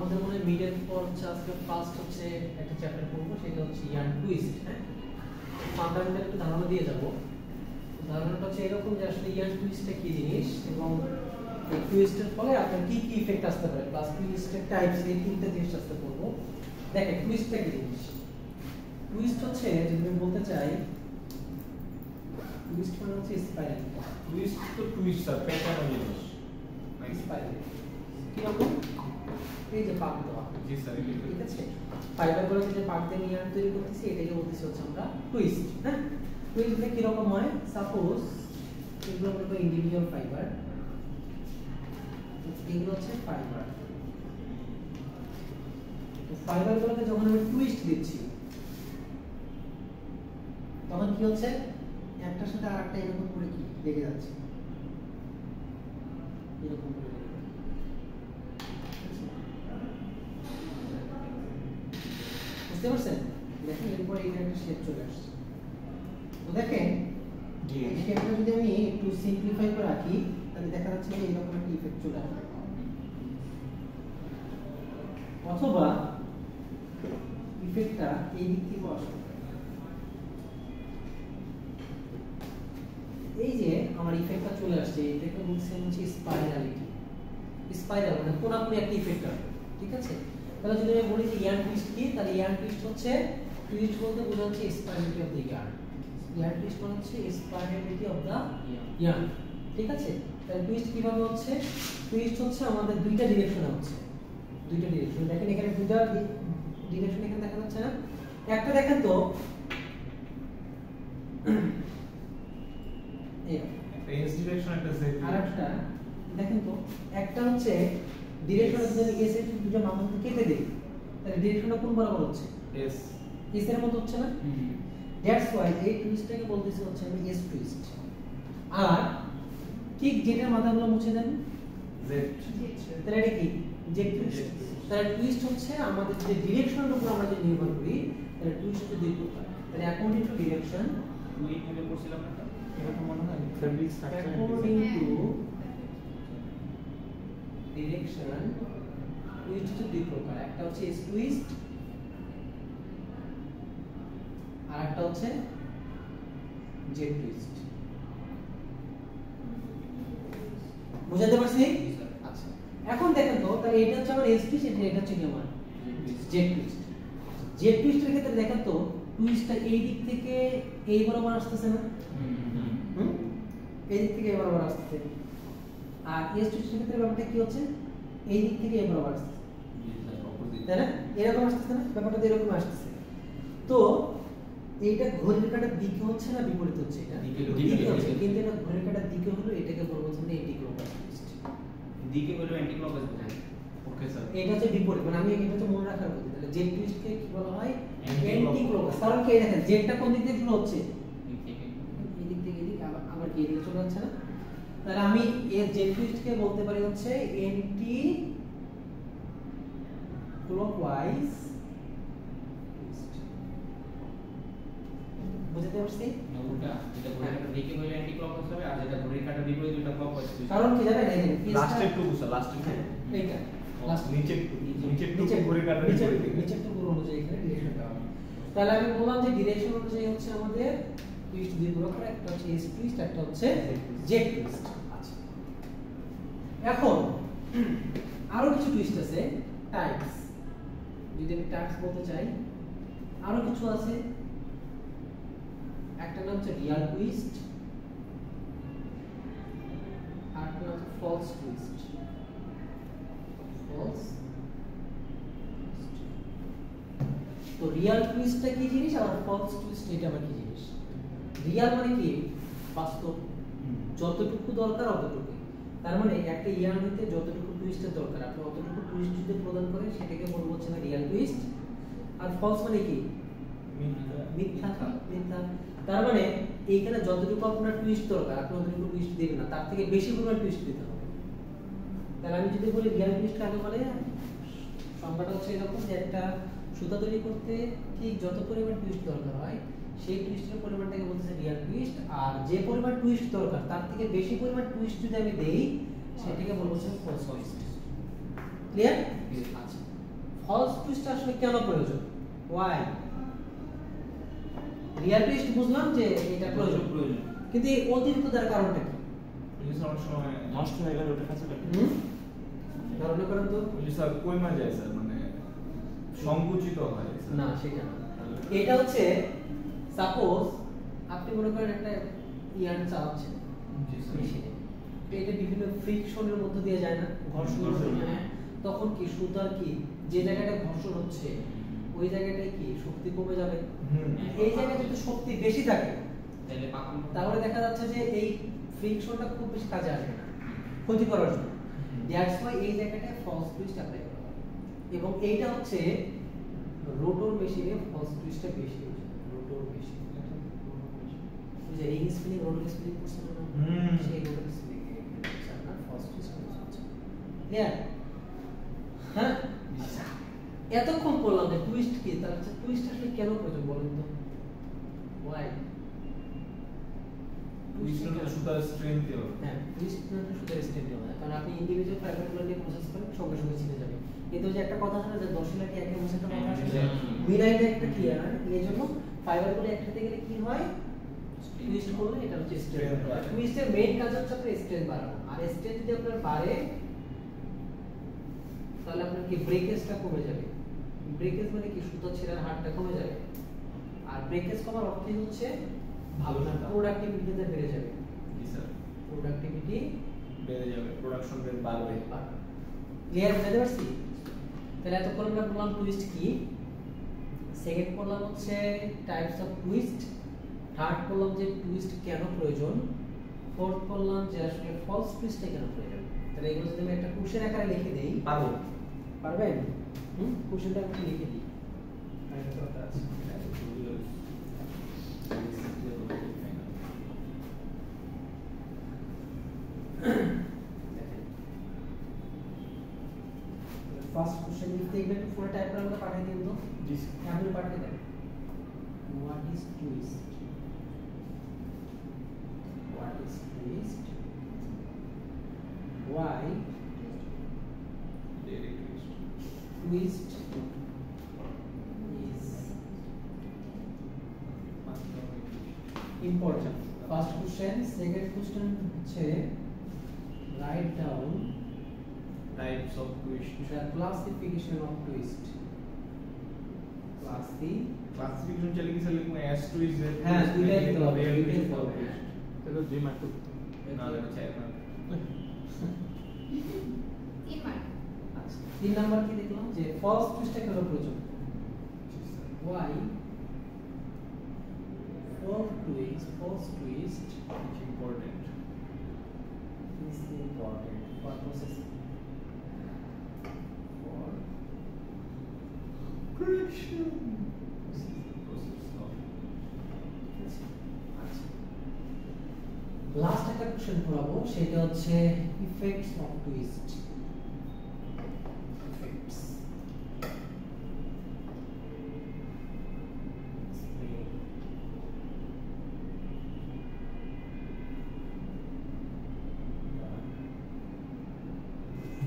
আমাদের মনে মিডের পর হচ্ছে আজকে ফার্স্ট হচ্ছে একটা চ্যাপ্টার পড়বো, সেটা হচ্ছে ইয়ার্ন টুইস্ট। হ্যাঁ, ফান্ডামেন্টাল একটু ধারণা দিয়ে যাব। ধারণাটা হচ্ছে এরকম যে আসলে ইয়ার্ন টুইস্টটা কি জিনিস এবং এই টুইস্টের ফলে আপনার কি কি ইফেক্ট আসতে পারে, প্লাস টুইস্টের টাইপস, এই তিনটা জিনিস আসতে পড়বো। দেখেন টুইস্টটা কি জিনিস। টুইস্ট হচ্ছে যদি আমি বলতে চাই, টুইস্ট মানে হচ্ছে স্পাইরাল। টুইস্ট তো টুইস্ট স্যার, প্যাটার্ন জিনিস স্পাইরাল কি রকম, এই যে পাক দেওয়া। জি স্যার, ঠিক আছে, ফাইবার গুলো যে পাক দিয়ে ইয়ার্ন তৈরি করতেছি, এটাকে বলতেছি হচ্ছে আমরা টুইস্ট। হ্যাঁ, টুইস্টে কি রকম হয়, সাপোজ এগুলো হলো ইন্ডিভিজুয়াল ফাইবার, এগুলো হচ্ছে ফাইবার। তো ফাইবার গুলোকে যখন আমি টুইস্ট দিচ্ছি তখন কি হচ্ছে, একটার সাথে আরেকটা এরকম করে কি লেগে যাচ্ছে, এরকম করে বুঝতে পারছেন? দেখেন এরপর এই একটা শেপ চলে আসছে। তো দেখেন এই শেপটা যদি আমি একটু সিম্পলিফাই করে রাখি তাহলে দেখা যাচ্ছে যে এরকম একটা ইফেক্ট চলে আসবে। অথবা ইফেক্টটা এই দিক থেকে আসবে। এই যে আমার ইফেক্টটা চলে আসছে, এটাকে বলছে হচ্ছে স্পাইরালিটি। স্পাইরাল মানে কোনাকুনি একটা ইফেক্ট আসবে। ঠিক আছে, তাহলে যদি আমি বলি যে ইয়ার্ন টুইস্ট কি, তাহলে ইয়ার্ন টুইস্ট হচ্ছে, টুইস্ট বলতে বোঝা হচ্ছে spirality of the yarn. Yarn twist মানে হচ্ছে স্পাইরালিটি অফ দ্য ইয়ার্ন। ঠিক আছে, তাহলে টুইস্ট কিভাবে হচ্ছে, টুইস্ট হচ্ছে আমাদের দুইটা ডিরেকশনে হচ্ছে, দুইটা ডিরেকশন। দেখেন এখানে দুইটা ডিরেকশন এখানে দেখা যাচ্ছে না, একটা দেখেন তো এস ডিরেকশন, একটা জেড, আরেকটা দেখেন তো, একটা হচ্ছে ডিরেকশন যদি এস এর দুটো মাপকে কেটে দেই তাহলে ডিরেকশনটা কোন বরাবর হচ্ছে, এস এস এর মতো হচ্ছে না। দ্যাটস ওয়াই এই টুইস্টটাকে বলতেছি হচ্ছে আমি এস টুইস্ট। আর ঠিক যেটার মাথাগুলো মুছে দেন জেড, তাহলে এটা কি জেড টুইস্ট। তাহলে টুইস্ট হচ্ছে আমাদের যে ডিরেকশনের উপর আমরা যে নির্ভর করি, তাহলে টুইস্ট হচ্ছে দুই প্রকার। তাহলে অ্যাকর্ডিং টু ডিরেকশন, দুই মিলে পড়ছিলাম না এরকম মনে হয় fabric structure, according to direction twist হচ্ছে দুই প্রকার, একটা হচ্ছে এস টুইস্ট আর একটা হচ্ছে জেড টুইস্ট। বুঝাতে পারছি? আচ্ছা, এখন দেখেন তো, তাহলে এটা হচ্ছে আমার এস টুইস্ট, এটা হচ্ছে কি আমার জেড টুইস্ট। জেড টুইস্টের ক্ষেত্রে দেখেন তো, টুইস্টটা এই দিক থেকে এই বরাবর আসতেছে না, এই দিক থেকে এই বরাবর আসতেছে। আর এস টুইস্টের ক্ষেত্রে ব্যাপারটা কি হচ্ছে, এই দিক থেকে এই বরাবর আসতেছে, তাই না? এরকম আসতেছে না, ব্যাপারটা তো এরকম আসতেছে। তো এইটা ঘড়ির কাঁটার দিকে হচ্ছে না বিপরীত হচ্ছে, এটা দিকে হচ্ছে, কিন্তু এটা ঘড়ির কাঁটার দিকে হলো, এটাকে বলবো হচ্ছে এন্টি ক্লকওয়াইজ টুইস্ট। দিকে বলে অ্যান্টি ক্লকওয়াইজ বোঝায়। ওকে স্যার, এটা হচ্ছে বিপরীত, মানে আমি এটা হচ্ছে মনে রাখার কথা। তাহলে জেড টুইস্টকে কি বলা হয়, Anti অ্যান্টি ক্লকওয়াইজ। কারণ কি দেখেন জেডটা কোন দিক থেকে ফ্লো হচ্ছে, দিক থেকে এই দিক থেকে এদিকে, আবার কি এদিকে চলে যাচ্ছে না। তাহলে আমি এর জেড টুইস্টকে বলতে পারি হচ্ছে অ্যান্টি ক্লকওয়াইজ টুইস্ট। বুঝতে পারছি? উল্টা, যেটা ঘড়ির কাঁটার দিকে বলে অ্যান্টি ক্লকওয়াইজ হবে, আর যেটা ঘড়ির কাঁটার বিপরীত ওটা ক্লকওয়াইজ হবে। কারণ কি জানেন, দেখেন লাস্টে একটু স্যার, লাস্টে এইটা লাস্ট নিচে একটু ঘড়ির কাঁটার নিচে একটু পুরো অনুযায়ী এখানে ডিরেকশনটা হবে। তাহলে আমি বললাম যে ডিরেকশন অনুযায়ী হচ্ছে আমাদের টুইস্ট দুই প্রকার, একটা হচ্ছে এস টুইস্ট, একটা হচ্ছে জেড টুইস্ট। আচ্ছা, এখন আরো কিছু টুইস্ট আছে, টাইপস। যদি আমি টাইপস বলতে চাই, আরো কিছু আছে। একটা নাম হচ্ছে রিয়াল টুইস্ট, আর একটা নাম হচ্ছে ফলস টুইস্ট। ফলস। তো রিয়াল টুইস্টটা কি জিনিস আর ফলস টুইস্ট এটা আবার কি জিনিস? রিয়াল মানে কি, বাস্তব, যতটুকু দরকার অতটুকু। তার মানে একটা ইয়ার্ন হইতে যতটুকু টুইস্টের দরকার আপনি অতটুকু টুইস্ট যদি প্রদান করেন সেটাকে বলবো হচ্ছে না রিয়াল টুইস্ট। আর ফলস মানে কি, মিথ্যা। মিথ্যা, তার মানে এইখানে যতটুকু আপনার টুইস্ট দরকার আপনি অতটুকু টুইস্ট দিবেন না, তার থেকে বেশি পরিমাণ টুইস্ট দিতে হবে। তাহলে আমি যদি বলি রিয়াল টুইস্ট কাকে বলে, সংজ্ঞাটা হচ্ছে এরকম যে একটা সুতা তৈরি করতে ঠিক যত পরিমাণ টুইস্ট দরকার হয় সেই টুইস্টের পরিমাণটাকে বলতেছে রিয়াল টুইস্ট, আর যে পরিমাণ টুইস্ট দরকার তার থেকে বেশি পরিমাণ টুইস্ট যদি আমি দেই সেটাকে বলবো হচ্ছে ফলস টুইস্ট। ক্লিয়ার? আচ্ছা, ফলস টুইস্ট আসলে কেন প্রয়োজন? ওয়াই? রিয়াল টুইস্ট বুঝলাম যে এটা প্রয়োজন, কিন্তু এই অতিরিক্ত দেওয়ার কারণটা কি? পুলিশ অনেক সময় নষ্ট হয়ে গেলে ওটা কাছে লাগে। ধারণা করেন তো। পুলিশ আর কইমা যায় স্যার, মানে সংকুচিত হয় না সেটা না, এটা হচ্ছে সাপোজ আপনি মনে করেন একটা ইয়ার্ন চালাচ্ছেন মেশিনে, তো এটা বিভিন্ন ফ্রিকশনের মধ্যে দিয়ে যায় না, ঘর্ষণের মধ্যে দিয়ে, হ্যাঁ, তখন কি সুতার কি যে জায়গাটা ঘর্ষণ হচ্ছে ওই জায়গাটায় কি শক্তি কমে যাবে। এই জায়গায় যদি শক্তি বেশি থাকে তাহলে দেখা যাচ্ছে যে এই ফ্রিকশনটা খুব বেশি কাজে আসবে না, ক্ষতি করার জন্য। দ্যাটস ওয়াই এই জায়গাটায় ফলস টুইস্ট অ্যাপ্লাই করা হয়। এবং এইটা হচ্ছে রোটর মেশিনে ফলস টুইস্টটা বেশি হয়। রোটর মেশিন যে রিং স্পিনিং, রোটর স্পিনিং করছে না, সেই রোটর স্পিনিং আপনার ফলস টুইস্ট হচ্ছে। ক্লিয়ার? হ্যাঁ, এতক্ষণ বললাম যে টুইস্ট কি, তার হচ্ছে টুইস্ট আসলে কেন প্রয়োজন বলেন তো? ওয়াই? টুইস্ট হলো সুতার স্ট্রেংথ দেওয়া। হ্যাঁ, টুইস্ট মানে সুতার স্ট্রেংথ দেওয়া, কারণ আপনি ইন্ডিভিজুয়াল ফাইবারগুলো নিয়ে প্রসেস করেন সঙ্গে সঙ্গে ছিঁড়ে যাবে। কিন্তু যে একটা কথা আছে যে 10 লাখে একে বসে একটা কথা আছে, মিলাইলে একটা ক্লিয়ার, এই জন্য ফাইবারগুলো একসাথে গেলে কি হয়, টুইস্ট করলে এটা হচ্ছে স্ট্রেংথ। টুইস্টের মেইন কাজ হচ্ছে আপনার স্ট্রেংথ বাড়ানো, আর স্ট্রেংথ যদি আপনার বাড়ে তাহলে আপনার কি ব্রেকেজটা কমে যাবে। ব্রেকেজ মানে কি, সুতা ছেঁড়ার হারটা কমে যাবে। আর ব্রেকেজ কমার অর্থই হচ্ছে আপনার প্রোডাক্টিভিটিতে বেড়ে যাবে। জি স্যার, প্রোডাক্টিভিটি বেড়ে যাবে, প্রোডাকশন রেট বাড়বে। ক্লিয়ার বুঝতে পারছি? তাহলে এতক্ষণ আমরা বললাম টুইস্ট কি, সেকেন্ড বললাম হচ্ছে টাইপস অফ টুইস্ট, থার্ড বললাম যে টুইস্ট কেন প্রয়োজন, ফোর্থ বললাম যে আসলে ফলস টুইস্টটা কেন প্রয়োজন। তাহলে এগুলো যদি আমি একটা কোশ্চেন আকারে লিখে দেই, পারবো? পারবেন? কোশ্চেনটা আমি লিখে দিই। ফার্স্ট কোশ্চেন লিখতে গেলে একটু পুরো টাইপ করে আমাকে পাঠিয়ে দিন তো। জি আপনি পাঠিয়ে দেন। What is twist? What is twist? why twist is important. First question. Second question হচ্ছে write down types of twist. the classification of twist. Classification চলে কি স্যার লিখবো as twist এর? হ্যাঁ, দুইটাই দিতে হবে, real দুইটাই twist দিতে হবে। তাহলে দুই মার্ক না লাগা চাই না। 3 মার্ক। আচ্ছা, 3 নাম্বার কি দেখলাম যে false twist এর কেন প্রয়োজন? why false twist is important for processing, for correction process of last একটা কোশ্চেন পড়াবো, সেটা হচ্ছে effects of twist. Effects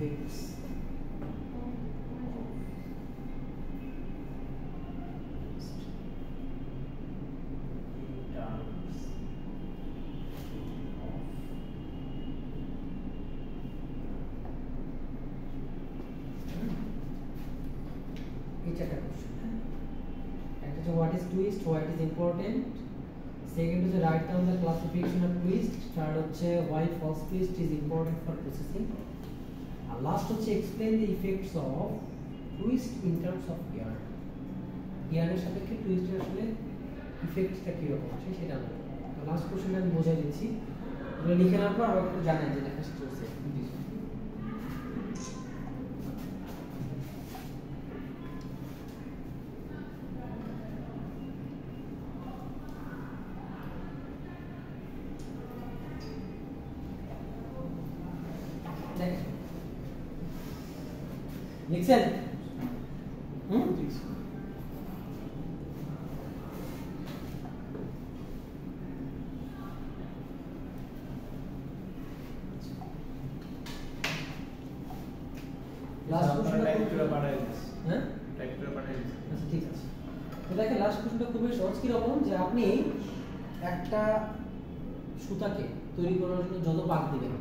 effects in terms এটা একটা কোশ্চেন। একটা হচ্ছে what is twist, what is important, second হচ্ছে write down the classification of twist, third হচ্ছে why false twist is important for processing, আর লাস্ট হচ্ছে explain the effects of twist in terms of yarn. ইয়ার্নের সাপেক্ষে টুইস্টের আসলে ইফেক্টসটা কিরকম আছে সেটা বলবো। তো লাস্ট কোশ্চেনটা আমি বোঝাই দিচ্ছি, ওটা লিখে নেওয়ার পর আমাকে একটু জানাই যে লেখা চলছে। লিখছেন? লাস্ট কোশ্চেনটা টাইপ করে পাঠাই দিস। হ্যাঁ টাইপ করে পাঠিয়ে দিচ্ছি। আচ্ছা ঠিক আছে। তো দেখেন লাস্ট কোশ্চেনটা খুবই সহজ। কিরকম যে আপনি একটা সুতাকে তৈরি করার জন্য যত পাক দিবেন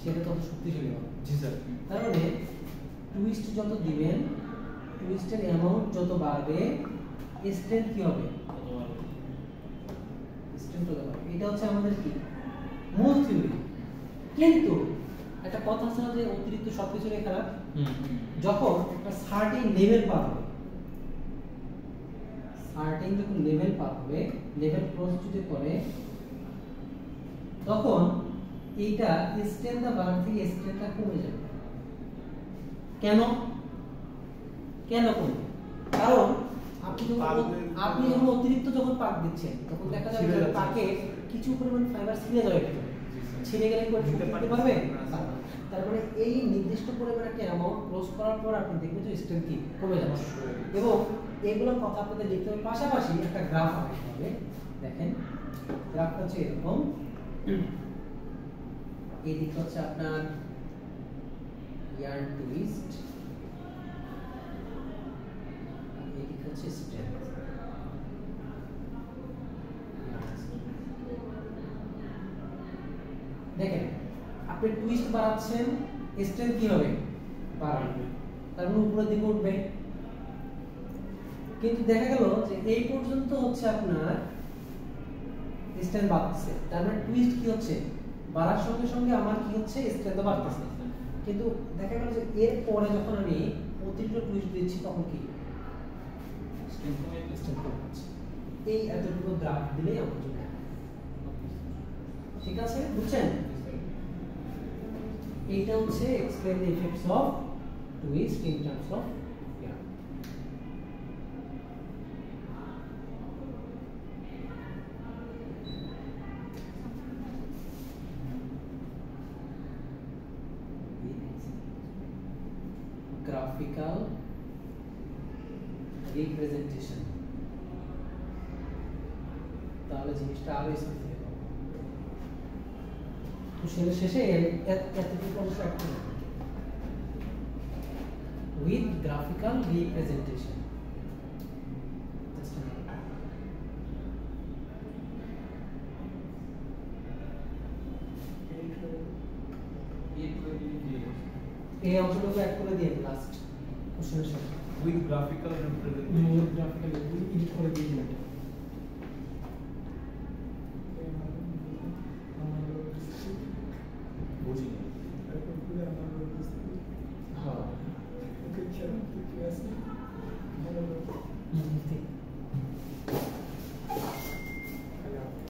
সেটা তত শক্তিশালী হবে। জি স্যার। তার মানে টুইস্ট যত দিবেন টুইস্টের অ্যামাউন্ট যত বাড়বে স্ট্রেংথ কি হবে? স্ট্রেংথ তত বাড়বে। এটা হচ্ছে আমাদের কি মূল থিওরি। কিন্তু একটা কথা আছে না যে অতিরিক্ত সবকিছুরই খারাপ। যখন একটা সার্টেন লেভেল পার হবে, সার্টেন যখন লেভেল পার হবে, লেভেল ক্রস যদি করে তখন এইটা স্ট্রেংথটা বাড়ার থেকে স্ট্রেংথটা কমে যাবে। কেন কেন কমবে? কারণ আপনি যখন অতিরিক্ত যখন পাক দিচ্ছেন তখন দেখা যাবে যে পাকে কিছু পরিমাণ ফাইবার ছিঁড়ে যাবে, ছিঁড়ে গেলে কি করতে পারবে? তার মানে এই নির্দিষ্ট পরিমাণ একটা অ্যামাউন্ট ক্রস করার পর আপনি দেখবেন যে স্ট্রেংথ কি কমে যাচ্ছে। এবং এগুলো কথা আপনাদের লিখতে হবে, পাশাপাশি একটা গ্রাফ আঁকতে হবে। দেখেন গ্রাফটা হচ্ছে এরকম, এই দিক হচ্ছে আপনার ইয়ার্ন টুইস্ট, এই দিক হচ্ছে স্ট্রেংথ। দেখেন আপনি টুইস্ট বাড়াচ্ছেন, স্ট্রেংথ কি হবে? বাড়বে, তার মানে উপরের দিকে উঠবে। কিন্তু দেখা গেল যে এই পর্যন্ত হচ্ছে আপনার স্ট্রেংথ বাড়ছে, তার মানে টুইস্ট কি হচ্ছে? বাড়ার সঙ্গে সঙ্গে আমার কি হচ্ছে? স্ট্রেংথ বাড়তেছে। কিন্তু দেখা গেল যে এর পরে যখন আমি অতিরিক্ত টুইস্ট দিচ্ছি তখন কি স্ট্রেংথ কমে যাচ্ছে। এই এতটুকু গ্রাফ দিলেই আমার জন্য ঠিক আছে, বুঝছেন? এইটা হচ্ছে explain the effects of twist in terms of yarn. Graphical representation, তাহলে জিনিসটা আরো স্পেসিফিক হবে। তো শেষে এতটুকু অংশ একটা with graphical representation. Just a minute. এই অংশটুকু এক করে দিয়ে লাস্ট কোশ্চেনের সাথে with graphical representation. Graphical edit করে দিয়ে দিন। বুঝি হ্যাঁ Okay,